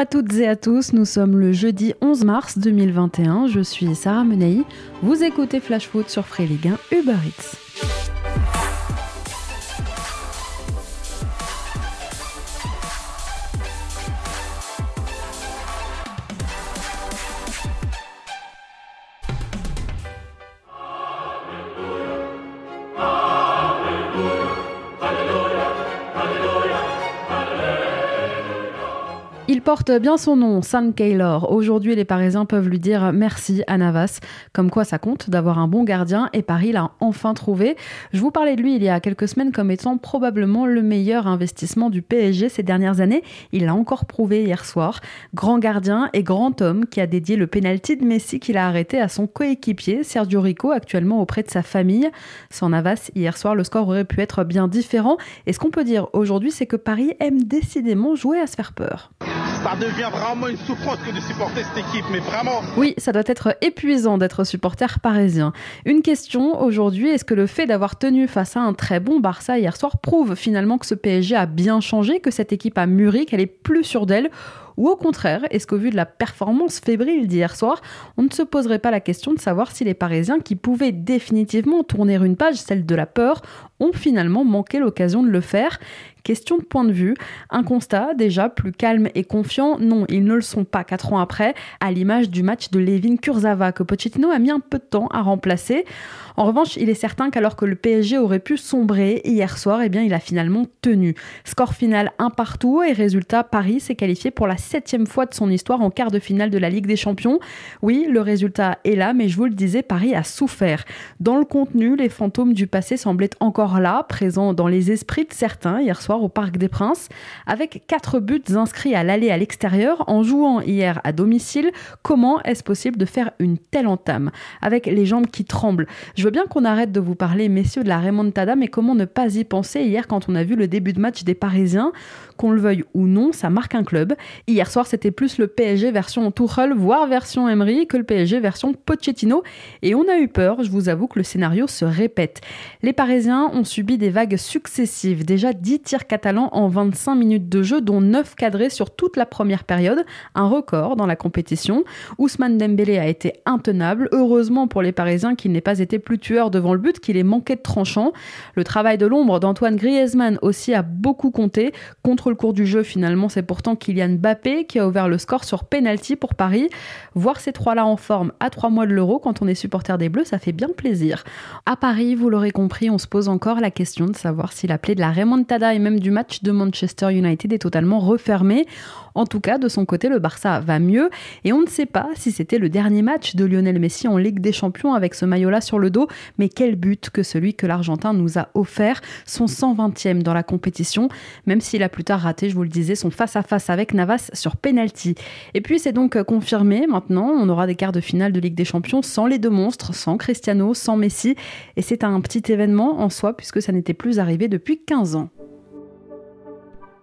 à toutes et à tous, nous sommes le jeudi 11 mars 2021, je suis Sarah Menei, vous écoutez Flash Foot sur Free Ligue 1 Uber Eats. Il porte bien son nom, Sam Keylor. Aujourd'hui, les Parisiens peuvent lui dire merci à Navas. Comme quoi ça compte d'avoir un bon gardien et Paris l'a enfin trouvé. Je vous parlais de lui il y a quelques semaines comme étant probablement le meilleur investissement du PSG ces dernières années. Il l'a encore prouvé hier soir. Grand gardien et grand homme qui a dédié le pénalty de Messi qu'il a arrêté à son coéquipier Sergio Rico, actuellement auprès de sa famille. Sans Navas, hier soir, le score aurait pu être bien différent. Et ce qu'on peut dire aujourd'hui, c'est que Paris aime décidément jouer à se faire peur. Ça devient vraiment une souffrance que de supporter cette équipe, mais vraiment... Oui, ça doit être épuisant d'être supporter parisien. Une question aujourd'hui, est-ce que le fait d'avoir tenu face à un très bon Barça hier soir prouve finalement que ce PSG a bien changé, que cette équipe a mûri, qu'elle est plus sûre d'elle ? Ou au contraire, est-ce qu'au vu de la performance fébrile d'hier soir, on ne se poserait pas la question de savoir si les Parisiens, qui pouvaient définitivement tourner une page, celle de la peur, ont finalement manqué l'occasion de le faire ? Question de point de vue, un constat déjà plus calme et confiant, non, ils ne le sont pas 4 ans après, à l'image du match de Layvin Kurzawa que Pochettino a mis un peu de temps à remplacer. En revanche, il est certain qu'alors que le PSG aurait pu sombrer hier soir, eh bien, il a finalement tenu. Score final 1-1 et résultat, Paris s'est qualifié pour la 7e fois de son histoire en quart de finale de la Ligue des Champions. Oui, le résultat est là, mais je vous le disais, Paris a souffert. Dans le contenu, les fantômes du passé semblaient encore là, présents dans les esprits de certains hier soir au Parc des Princes, avec 4 buts inscrits à l'aller à l'extérieur en jouant hier à domicile. Comment est-ce possible de faire une telle entame avec les jambes qui tremblent ? Je veux bien qu'on arrête de vous parler, messieurs, de la remontada, mais comment ne pas y penser hier quand on a vu le début de match des Parisiens ? Qu'on le veuille ou non, ça marque un club. Hier soir, c'était plus le PSG version Tuchel, voire version Emery, que le PSG version Pochettino. Et on a eu peur, je vous avoue que le scénario se répète. Les Parisiens ont subi des vagues successives. Déjà 10 tirs catalans en 25 minutes de jeu, dont 9 cadrés sur toute la première période. Un record dans la compétition. Ousmane Dembélé a été intenable. Heureusement pour les Parisiens qu'il n'ait pas été plus tueur devant le but, qu'il ait manqué de tranchant. Le travail de l'ombre d'Antoine Griezmann aussi a beaucoup compté. Contre le cours du jeu, finalement, c'est pourtant Kylian Mbappé qui a ouvert le score sur penalty pour Paris. Voir ces trois-là en forme à 3 mois de l'Euro, quand on est supporter des Bleus, ça fait bien plaisir. À Paris, vous l'aurez compris, on se pose encore la question de savoir si la plaie de la remontada et même du match de Manchester United est totalement refermée. En tout cas, de son côté, le Barça va mieux et on ne sait pas si c'était le dernier match de Lionel Messi en Ligue des Champions avec ce maillot-là sur le dos, mais quel but que celui que l'Argentin nous a offert, son 120e dans la compétition, même s'il a plus tard raté, je vous le disais, son face-à-face avec Navas sur penalty. Et puis c'est donc confirmé, maintenant, on aura des quarts de finale de Ligue des Champions sans les deux monstres, sans Cristiano, sans Messi, et c'est un petit événement en soi puisque ça n'était plus arrivé depuis 15 ans.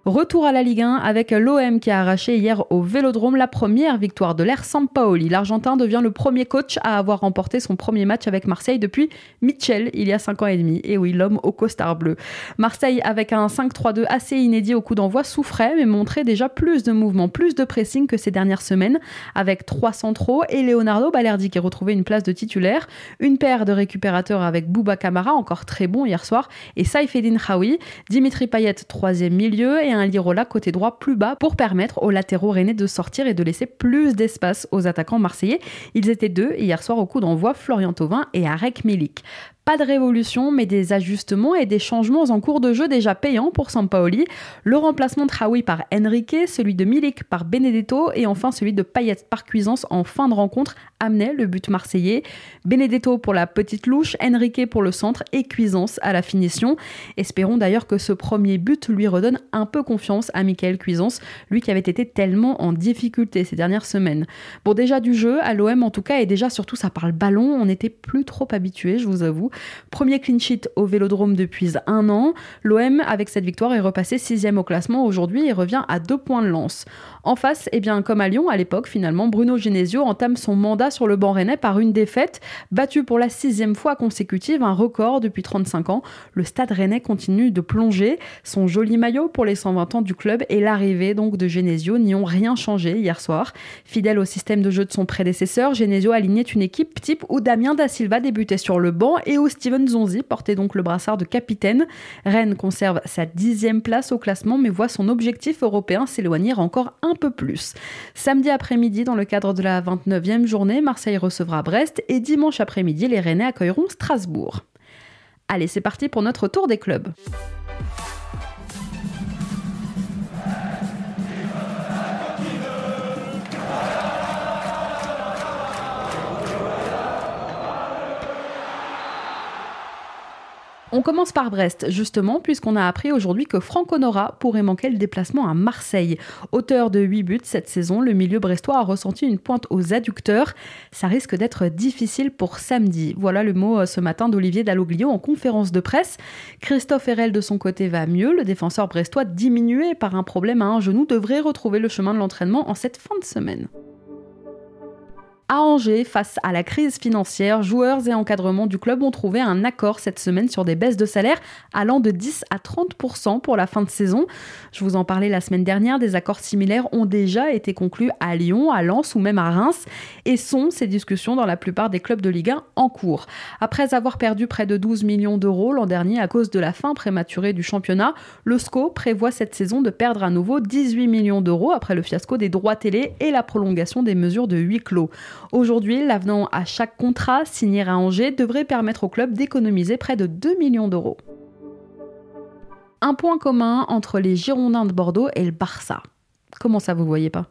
Retour à la Ligue 1 avec l'OM qui a arraché hier au Vélodrome la première victoire de l'ère Sampaoli. L'Argentin devient le premier coach à avoir remporté son premier match avec Marseille depuis Mitchell il y a 5 ans et demi. Et oui, l'homme au costard bleu. Marseille, avec un 5-3-2 assez inédit au coup d'envoi, souffrait mais montrait déjà plus de mouvement, plus de pressing que ces dernières semaines, avec 3 centraux et Leonardo Balerdi qui retrouvait une place de titulaire, une paire de récupérateurs avec Bouba Kamara, encore très bon hier soir, et Saïfedine Khaoui, Dimitri Payet, 3e milieu, et un Lirola côté droit plus bas pour permettre aux latéraux rennais de sortir et de laisser plus d'espace aux attaquants marseillais. Ils étaient 2 hier soir au coup d'envoi, Florian Thauvin et Arek Milik. Pas de révolution, mais des ajustements et des changements en cours de jeu déjà payants pour Sampaoli. Le remplacement de Khaoui par Enrique, celui de Milik par Benedetto et enfin celui de Payet par Cuisance en fin de rencontre amenait le but marseillais. Benedetto pour la petite louche, Enrique pour le centre et Cuisance à la finition. Espérons d'ailleurs que ce premier but lui redonne un peu confiance à Michael Cuisance, lui qui avait été tellement en difficulté ces dernières semaines. Bon, déjà du jeu à l'OM en tout cas, et déjà surtout ça parle ballon, on n'était plus trop habitués, je vous avoue. Premier clean sheet au Vélodrome depuis un an. L'OM, avec cette victoire, est repassé 6e au classement aujourd'hui et revient à 2 points de Lens. En face, comme à Lyon à l'époque, finalement, Bruno Genesio entame son mandat sur le banc rennais par une défaite, battu pour la 6e fois consécutive, un record depuis 35 ans. Le stade rennais continue de plonger. Son joli maillot pour les 120 ans du club et l'arrivée donc de Genesio n'y ont rien changé hier soir. Fidèle au système de jeu de son prédécesseur, Genesio alignait une équipe type où Damien Da Silva débutait sur le banc et où Steven Zonzi portait donc le brassard de capitaine. Rennes conserve sa 10e place au classement mais voit son objectif européen s'éloigner encore un peu plus. Samedi après-midi, dans le cadre de la 29e journée, Marseille recevra Brest et dimanche après-midi, les Rennais accueilleront Strasbourg. Allez, c'est parti pour notre tour des clubs. On commence par Brest, justement, puisqu'on a appris aujourd'hui que Franck Honora pourrait manquer le déplacement à Marseille. Auteur de 8 buts cette saison, le milieu brestois a ressenti une pointe aux adducteurs. Ça risque d'être difficile pour samedi. Voilà le mot ce matin d'Olivier Dalloglio en conférence de presse. Christophe Herrel, de son côté, va mieux. Le défenseur brestois, diminué par un problème à un genou, devrait retrouver le chemin de l'entraînement en cette fin de semaine. À Angers, face à la crise financière, joueurs et encadrement du club ont trouvé un accord cette semaine sur des baisses de salaire allant de 10 à 30% pour la fin de saison. Je vous en parlais la semaine dernière, des accords similaires ont déjà été conclus à Lyon, à Lens ou même à Reims et sont ces discussions dans la plupart des clubs de Ligue 1 en cours. Après avoir perdu près de 12 millions d'euros l'an dernier à cause de la fin prématurée du championnat, le SCO prévoit cette saison de perdre à nouveau 18 millions d'euros après le fiasco des droits télé et la prolongation des mesures de huis clos. Aujourd'hui, l'avenant à chaque contrat signé à Angers devrait permettre au club d'économiser près de 2 millions d'euros. Un point commun entre les Girondins de Bordeaux et le Barça. Comment ça, vous ne voyez pas ?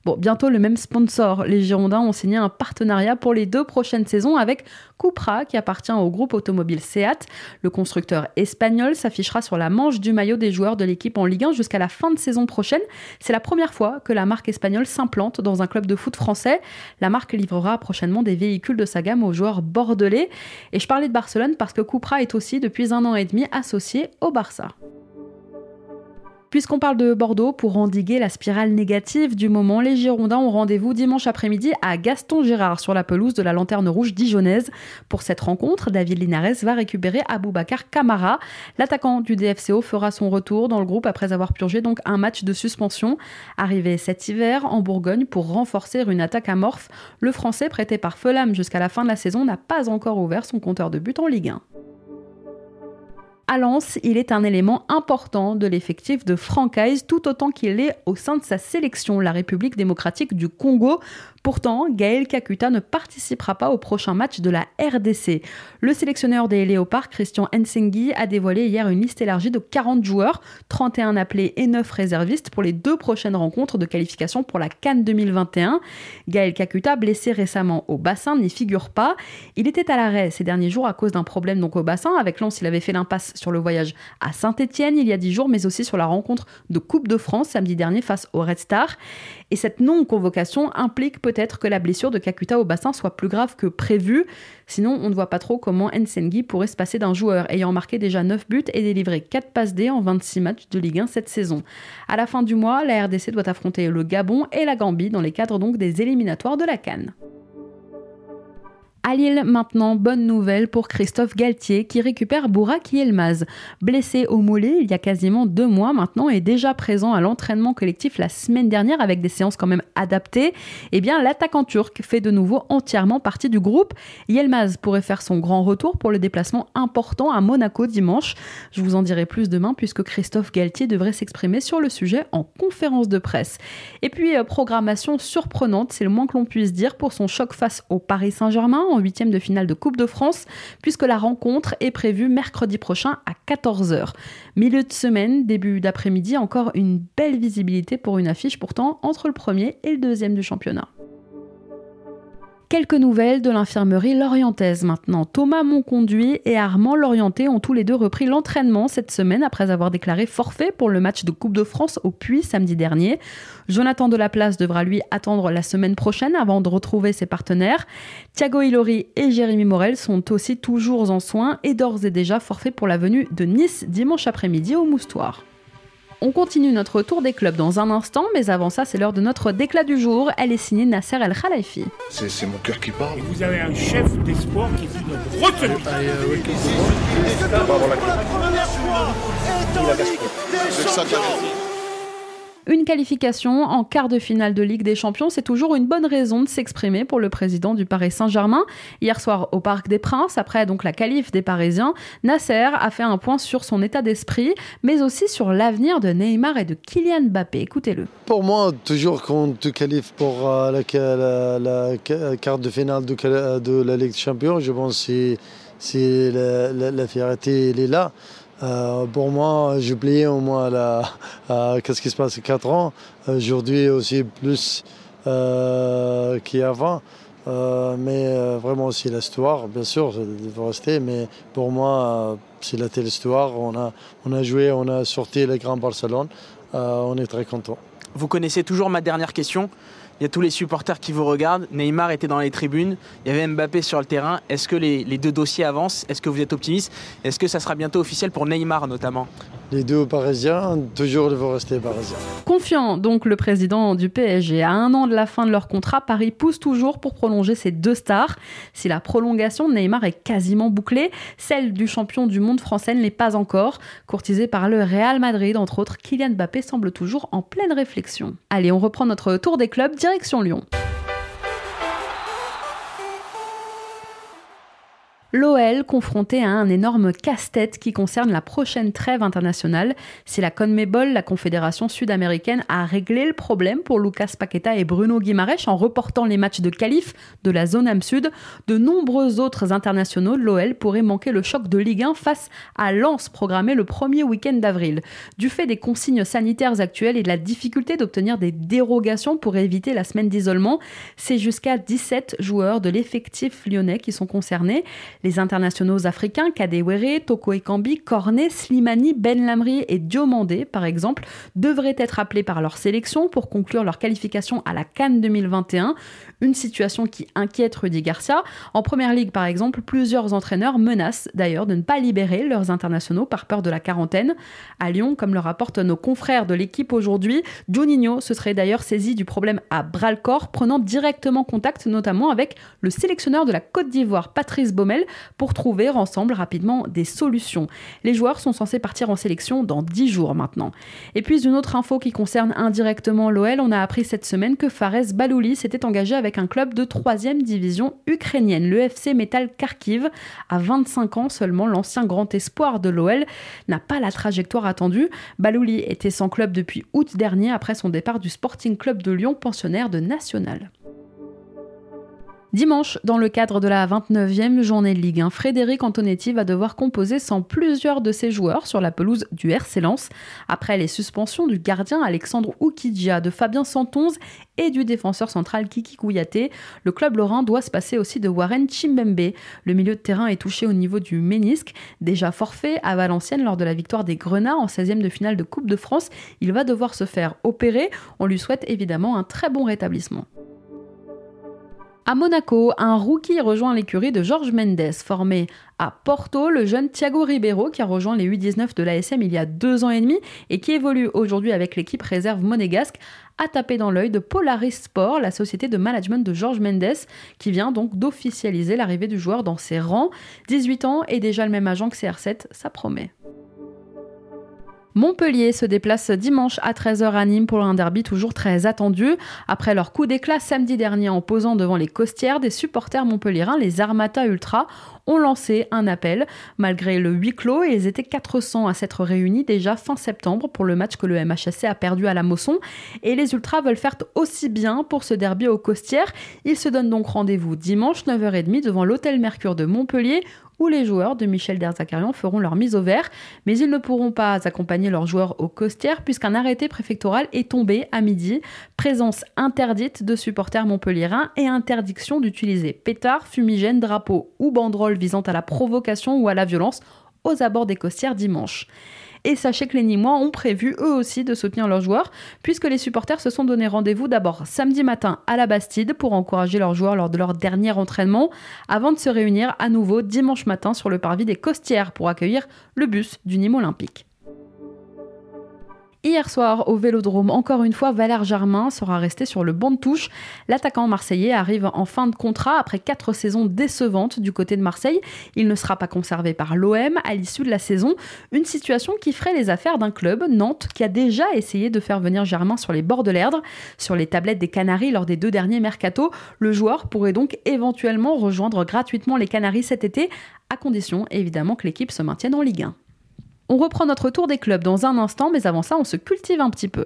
Bon, bientôt le même sponsor. Les Girondins ont signé un partenariat pour les 2 prochaines saisons avec Cupra, qui appartient au groupe automobile Seat. Le constructeur espagnol s'affichera sur la manche du maillot des joueurs de l'équipe en Ligue 1 jusqu'à la fin de saison prochaine. C'est la première fois que la marque espagnole s'implante dans un club de foot français. La marque livrera prochainement des véhicules de sa gamme aux joueurs bordelais. Et je parlais de Barcelone parce que Cupra est aussi depuis 1 an et demi associé au Barça. Puisqu'on parle de Bordeaux, pour endiguer la spirale négative du moment, les Girondins ont rendez-vous dimanche après-midi à Gaston Gérard sur la pelouse de la Lanterne Rouge dijonnaise. Pour cette rencontre, David Linares va récupérer Aboubacar Kamara. L'attaquant du DFCO fera son retour dans le groupe après avoir purgé donc un match de suspension. Arrivé cet hiver en Bourgogne pour renforcer une attaque amorphe, le Français prêté par Fulham jusqu'à la fin de la saison n'a pas encore ouvert son compteur de buts en Ligue 1. À Lens, il est un élément important de l'effectif de Francaise, tout autant qu'il est au sein de sa sélection, la République démocratique du Congo. Pourtant, Gaël Kakuta ne participera pas au prochain match de la RDC. Le sélectionneur des Léopards, Christian Nsengi, a dévoilé hier une liste élargie de 40 joueurs, 31 appelés et 9 réservistes pour les 2 prochaines rencontres de qualification pour la CAN 2021. Gaël Kakuta, blessé récemment au bassin, n'y figure pas. Il était à l'arrêt ces derniers jours à cause d'un problème donc au bassin. Avec Lens, il avait fait l'impasse sur le voyage à Saint-Étienne il y a 10 jours, mais aussi sur la rencontre de Coupe de France samedi dernier face au Red Star. Et cette non-convocation implique peut-être que la blessure de Kakuta au bassin soit plus grave que prévu. Sinon, on ne voit pas trop comment Nsengi pourrait se passer d'un joueur ayant marqué déjà 9 buts et délivré 4 passes D en 26 matchs de Ligue 1 cette saison. À la fin du mois, la RDC doit affronter le Gabon et la Gambie dans les cadres donc des éliminatoires de la CAN. À Lille, maintenant, bonne nouvelle pour Christophe Galtier qui récupère Burak Yilmaz. Blessé au mollet il y a quasiment 2 mois maintenant et déjà présent à l'entraînement collectif la semaine dernière avec des séances quand même adaptées, eh bien l'attaquant turc fait de nouveau entièrement partie du groupe. Yilmaz pourrait faire son grand retour pour le déplacement important à Monaco dimanche. Je vous en dirai plus demain puisque Christophe Galtier devrait s'exprimer sur le sujet en conférence de presse. Et puis, programmation surprenante, c'est le moins que l'on puisse dire pour son choc face au Paris Saint-Germain en 8e de finale de Coupe de France, puisque la rencontre est prévue mercredi prochain à 14h. Milieu de semaine, début d'après-midi, encore une belle visibilité pour une affiche pourtant entre le premier et le deuxième du championnat. Quelques nouvelles de l'infirmerie lorientaise maintenant. Thomas Monconduit et Armand Lorienté ont tous les deux repris l'entraînement cette semaine après avoir déclaré forfait pour le match de Coupe de France au Puy samedi dernier. Jonathan Delaplace devra lui attendre la semaine prochaine avant de retrouver ses partenaires. Thiago Ilori et Jérémy Morel sont aussi toujours en soins et d'ores et déjà forfaits pour la venue de Nice dimanche après-midi au Moustoir. On continue notre tour des clubs dans un instant, mais avant ça, c'est l'heure de notre déclat du jour. Elle est signée Nasser El Khelaifi. C'est mon cœur qui parle. Et vous avez un chef d'espoir qui est une retenue. Une qualification en quart de finale de Ligue des Champions, c'est toujours une bonne raison de s'exprimer pour le président du Paris Saint-Germain. Hier soir au Parc des Princes, après donc la qualif des Parisiens, Nasser a fait un point sur son état d'esprit, mais aussi sur l'avenir de Neymar et de Kylian Mbappé. Écoutez-le. Pour moi, toujours quand tu qualifies pour la quart de finale de la Ligue des Champions, je pense que la fierté elle est là. Pour moi, j'ai oublié au moins qu'est-ce qui se passe 4 ans. Aujourd'hui aussi plus qu'avant. Mais vraiment c'est l'histoire, bien sûr, ça doit rester. Mais pour moi, c'est la telle histoire. On a joué, on a sorti le Grand Barcelone. On est très contents. Vous connaissez toujours ma dernière question. Il y a tous les supporters qui vous regardent. Neymar était dans les tribunes. Il y avait Mbappé sur le terrain. Est-ce que les deux dossiers avancent? Est-ce que vous êtes optimiste? Est-ce que ça sera bientôt officiel pour Neymar notamment? Les deux Parisiens, toujours ils vont rester Parisiens. Confiant donc le président du PSG. À 1 an de la fin de leur contrat, Paris pousse toujours pour prolonger ses deux stars. Si la prolongation de Neymar est quasiment bouclée, celle du champion du monde français ne l'est pas encore. Courtisé par le Real Madrid, entre autres, Kylian Mbappé semble toujours en pleine réflexion. Allez, on reprend notre tour des clubs, direction Lyon. L'OL confronté à un énorme casse-tête qui concerne la prochaine trêve internationale. Si la CONMEBOL, la Confédération sud-américaine, a réglé le problème pour Lucas Paqueta et Bruno Guimaraes en reportant les matchs de qualif de la zone Am Sud, de nombreux autres internationaux de l'OL pourraient manquer le choc de Ligue 1 face à Lens programmé le premier week-end d'avril. Du fait des consignes sanitaires actuelles et de la difficulté d'obtenir des dérogations pour éviter la semaine d'isolement, c'est jusqu'à 17 joueurs de l'effectif lyonnais qui sont concernés. Les internationaux africains, Kadewere, Toko Ekambi, Cornet, Slimani, Ben Lamri et Diomandé, par exemple, devraient être appelés par leur sélection pour conclure leur qualification à la CAN 2021. Une situation qui inquiète Rudy Garcia. En Première Ligue, par exemple, plusieurs entraîneurs menacent d'ailleurs de ne pas libérer leurs internationaux par peur de la quarantaine. À Lyon, comme le rapportent nos confrères de l'équipe aujourd'hui, Juninho se serait d'ailleurs saisi du problème à bras-le-corps, prenant directement contact notamment avec le sélectionneur de la Côte d'Ivoire, Patrice Baumel, pour trouver ensemble rapidement des solutions. Les joueurs sont censés partir en sélection dans 10 jours maintenant. Et puis une autre info qui concerne indirectement l'OL, on a appris cette semaine que Fares Balouli s'était engagé avec un club de 3e division ukrainienne, le FC Metal Kharkiv. À 25 ans seulement, l'ancien grand espoir de l'OL n'a pas la trajectoire attendue. Balouli était sans club depuis août dernier après son départ du Sporting Club de Lyon, pensionnaire de National. Dimanche, dans le cadre de la 29e journée de Ligue 1, Frédéric Antonetti va devoir composer sans plusieurs de ses joueurs sur la pelouse du RC Lens. Après les suspensions du gardien Alexandre Oukidja, de Fabien Santonze et du défenseur central Kiki Kouyaté, le club lorrain doit se passer aussi de Warren Chimbembe. Le milieu de terrain est touché au niveau du ménisque. Déjà forfait à Valenciennes lors de la victoire des Grenats en 16e de finale de Coupe de France, il va devoir se faire opérer. On lui souhaite évidemment un très bon rétablissement. À Monaco, un rookie rejoint l'écurie de Jorge Mendes. Formé à Porto, le jeune Thiago Ribeiro, qui a rejoint les U19 de l'ASM il y a 2 ans et demi et qui évolue aujourd'hui avec l'équipe réserve monégasque, a tapé dans l'œil de Polaris Sport, la société de management de Jorge Mendes, qui vient donc d'officialiser l'arrivée du joueur dans ses rangs. 18 ans et déjà le même agent que CR7, ça promet. Montpellier se déplace dimanche à 13h à Nîmes pour un derby toujours très attendu. Après leur coup d'éclat samedi dernier en posant devant les Costières, des supporters montpelliérains, les Armata Ultra, ont lancé un appel. Malgré le huis clos, ils étaient 400 à s'être réunis déjà fin septembre pour le match que le MHSC a perdu à la Mosson. Et les Ultras veulent faire aussi bien pour ce derby aux Costières. Ils se donnent donc rendez-vous dimanche 9h30 devant l'Hôtel Mercure de Montpellier, où les joueurs de Michel Derzakarian feront leur mise au vert. Mais ils ne pourront pas accompagner leurs joueurs aux Costières puisqu'un arrêté préfectoral est tombé à midi. Présence interdite de supporters montpelliérains et interdiction d'utiliser pétards, fumigènes, drapeaux ou banderoles visant à la provocation ou à la violence aux abords des Costières dimanche. Et sachez que les Nîmois ont prévu eux aussi de soutenir leurs joueurs, puisque les supporters se sont donné rendez-vous d'abord samedi matin à la Bastide pour encourager leurs joueurs lors de leur dernier entraînement, avant de se réunir à nouveau dimanche matin sur le parvis des Costières pour accueillir le bus du Nîmes Olympique. Hier soir, au Vélodrome, encore une fois, Valère Germain sera resté sur le banc de touche. L'attaquant marseillais arrive en fin de contrat après 4 saisons décevantes du côté de Marseille. Il ne sera pas conservé par l'OM à l'issue de la saison. Une situation qui ferait les affaires d'un club, Nantes, qui a déjà essayé de faire venir Germain sur les bords de l'Erdre. Sur les tablettes des Canaries lors des 2 derniers mercatos, le joueur pourrait donc éventuellement rejoindre gratuitement les Canaries cet été, à condition évidemment que l'équipe se maintienne en Ligue 1. On reprend notre tour des clubs dans un instant, mais avant ça, on se cultive un petit peu.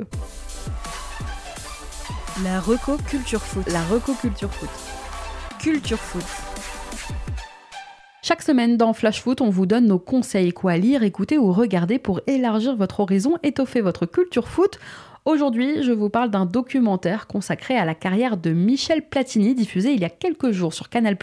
La Reco Culture Foot. La Reco Culture Foot. Culture Foot. Chaque semaine dans Flash Foot, on vous donne nos conseils, quoi lire, écouter ou regarder pour élargir votre horizon, étoffer votre culture foot. Aujourd'hui, je vous parle d'un documentaire consacré à la carrière de Michel Platini, diffusé il y a quelques jours sur Canal+.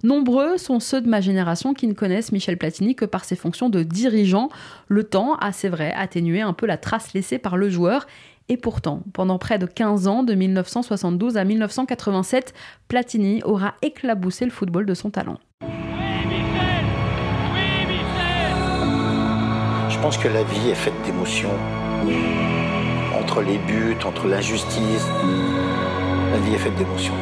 Nombreux sont ceux de ma génération qui ne connaissent Michel Platini que par ses fonctions de dirigeant. Le temps a, c'est vrai, atténué un peu la trace laissée par le joueur. Et pourtant, pendant près de 15 ans, de 1972 à 1987, Platini aura éclaboussé le football de son talent. Je pense que la vie est faite d'émotions. Entre les buts, entre l'injustice, la vie est faite d'émotions.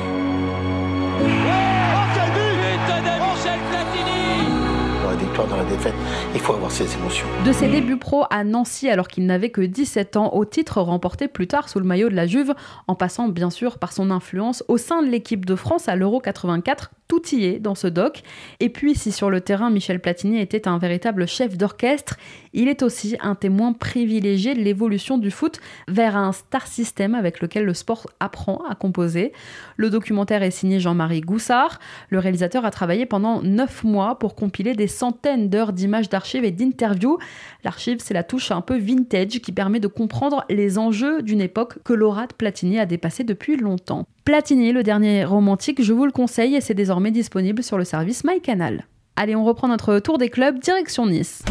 Dans la victoire, dans la défaite, il faut avoir ces émotions. De ses débuts pro à Nancy alors qu'il n'avait que 17 ans, au titre remporté plus tard sous le maillot de la Juve, en passant bien sûr par son influence au sein de l'équipe de France à l'Euro 84, tout y est dans ce doc. Et puis si sur le terrain Michel Platini était un véritable chef d'orchestre, il est aussi un témoin privilégié de l'évolution du foot vers un star system avec lequel le sport apprend à composer. Le documentaire est signé Jean-Marie Goussard. Le réalisateur a travaillé pendant 9 mois pour compiler des centaines d'heures d'images d'archives et d'interviews. L'archive, c'est la touche un peu vintage qui permet de comprendre les enjeux d'une époque que l'aura de Platini a dépassé depuis longtemps. Platini, le dernier romantique, je vous le conseille et c'est désormais disponible sur le service MyCanal. Allez, on reprend notre tour des clubs, direction Nice.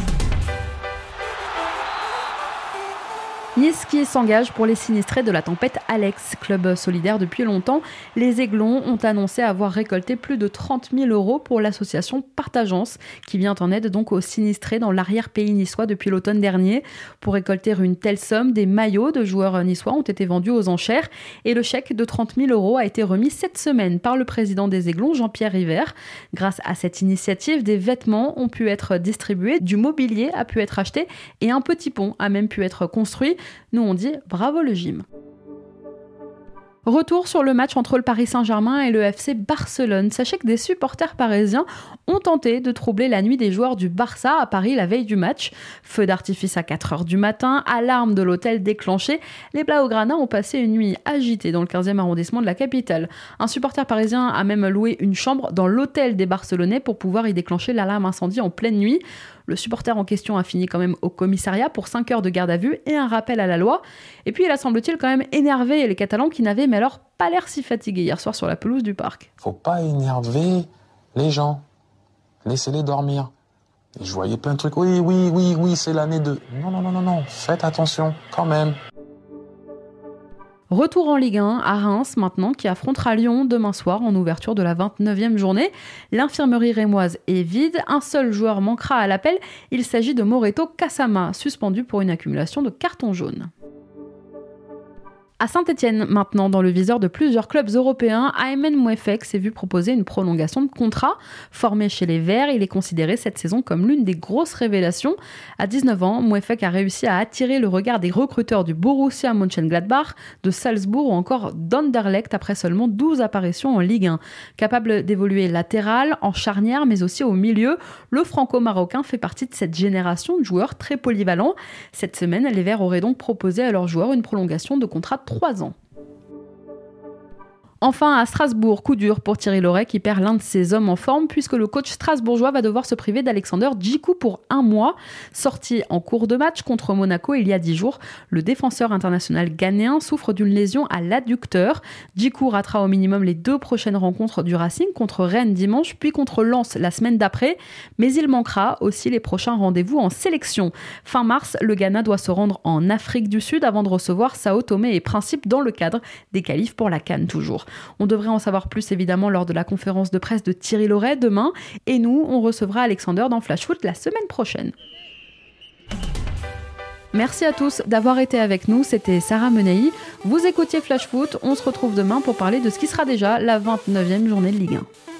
Nice qui s'engage pour les sinistrés de la tempête Alex. Club solidaire depuis longtemps, les Aiglons ont annoncé avoir récolté plus de 30 000 € pour l'association Partageance, qui vient en aide donc aux sinistrés dans l'arrière-pays niçois depuis l'automne dernier. Pour récolter une telle somme, des maillots de joueurs niçois ont été vendus aux enchères et le chèque de 30 000 € a été remis cette semaine par le président des Aiglons, Jean-Pierre River. Grâce à cette initiative, des vêtements ont pu être distribués, du mobilier a pu être acheté et un petit pont a même pu être construit. Nous on dit bravo le gym. Retour sur le match entre le Paris Saint-Germain et le FC Barcelone. Sachez que des supporters parisiens ont tenté de troubler la nuit des joueurs du Barça à Paris la veille du match. Feu d'artifice à 4h du matin, alarme de l'hôtel déclenchée. Les Blaugrana ont passé une nuit agitée dans le 15e arrondissement de la capitale. Un supporter parisien a même loué une chambre dans l'hôtel des Barcelonais pour pouvoir y déclencher l'alarme incendie en pleine nuit. Le supporter en question a fini quand même au commissariat pour 5 heures de garde à vue et un rappel à la loi. Et puis il a semble-t-il quand même énervé les Catalans qui n'avaient mais alors pas l'air si fatigués hier soir sur la pelouse du parc. Faut pas énerver les gens. Laissez-les dormir. Et je voyais plein de trucs. Oui, c'est l'année de... Non. Faites attention quand même. Retour en Ligue 1 à Reims maintenant qui affrontera Lyon demain soir en ouverture de la 29e journée. L'infirmerie rémoise est vide, un seul joueur manquera à l'appel, il s'agit de Moreto Kasama, suspendu pour une accumulation de cartons jaunes. À Saint-Etienne, maintenant, dans le viseur de plusieurs clubs européens, Aymen Mouefek s'est vu proposer une prolongation de contrat. Formé chez les Verts, il est considéré cette saison comme l'une des grosses révélations. À 19 ans, Mouefek a réussi à attirer le regard des recruteurs du Borussia Mönchengladbach, de Salzbourg ou encore d'Anderlecht après seulement 12 apparitions en Ligue 1. Capable d'évoluer latéral, en charnière, mais aussi au milieu, le franco-marocain fait partie de cette génération de joueurs très polyvalents. Cette semaine, les Verts auraient donc proposé à leurs joueurs une prolongation de contrat 3 ans. Enfin, à Strasbourg, coup dur pour Thierry Laurey qui perd l'un de ses hommes en forme puisque le coach strasbourgeois va devoir se priver d'Alexander Djikou pour 1 mois. Sorti en cours de match contre Monaco il y a 10 jours, le défenseur international ghanéen souffre d'une lésion à l'adducteur. Djikou ratera au minimum les 2 prochaines rencontres du Racing contre Rennes dimanche puis contre Lens la semaine d'après, mais il manquera aussi les prochains rendez-vous en sélection. Fin mars, le Ghana doit se rendre en Afrique du Sud avant de recevoir Sao Tomé et Principe dans le cadre des qualifs pour la CAN toujours. On devrait en savoir plus évidemment lors de la conférence de presse de Thierry Laurey demain. Et nous, on recevra Alexander dans Flash Foot la semaine prochaine. Merci à tous d'avoir été avec nous, c'était Sarah Menei. Vous écoutiez Flash Foot, on se retrouve demain pour parler de ce qui sera déjà la 29e journée de Ligue 1.